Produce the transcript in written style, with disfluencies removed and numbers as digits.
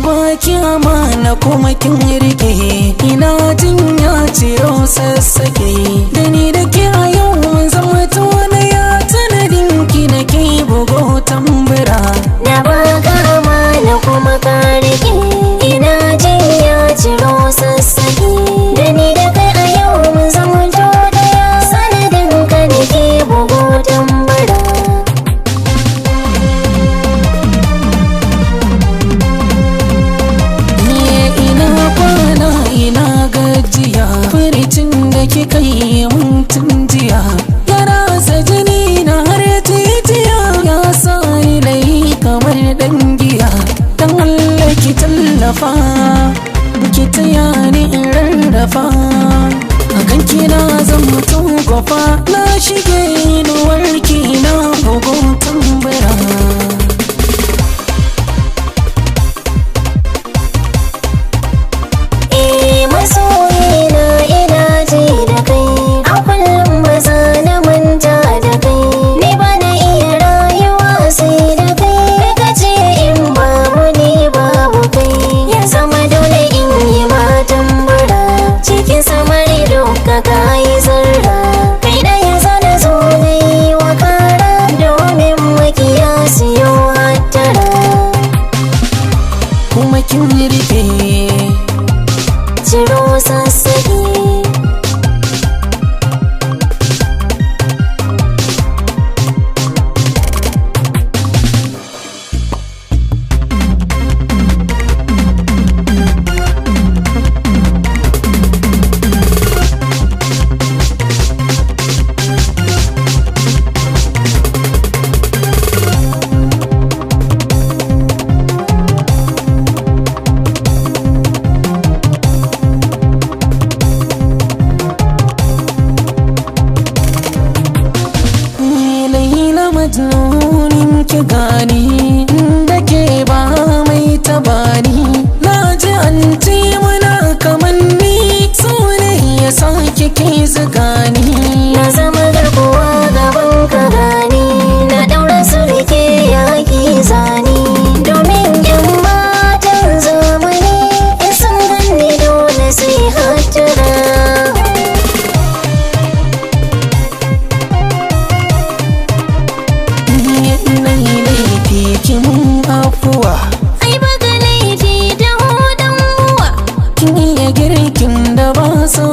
baki amana kuma kin rike, ina jin ya ciro sassake da ni da ke a yau mun zama tona ya sanadin ki da ke bugo tambura. Na baka amana kuma ka rike, ina jin ya ciro sassake da ni da kai a yau mun zama tona ya sanadin ka da ke bugo tambura. Furicin da kika yi mun tun jiya ya rasa jini na har jijiya, ya sa ni layi kamar dan giya. Dan Allah ki tallafa, ki taya ni in rarrafa, akan kina zan mutu gofa. Na shige inuwarki na bugun tambura. Kuma kin rike ciro sassake. Majnunin ki gani da ke ba mai tabani. Na ji an ce muna kamanni, so ne ya sa kike zagani. Na zama garkuwa gaban ka gani, na daura su rike yaƙi zani. Domin yan matan zamani in sun ganni dole sai hattara. Ki mun afuwa, ai baka laifi da hudan uwa. kin iya girkin da ba sa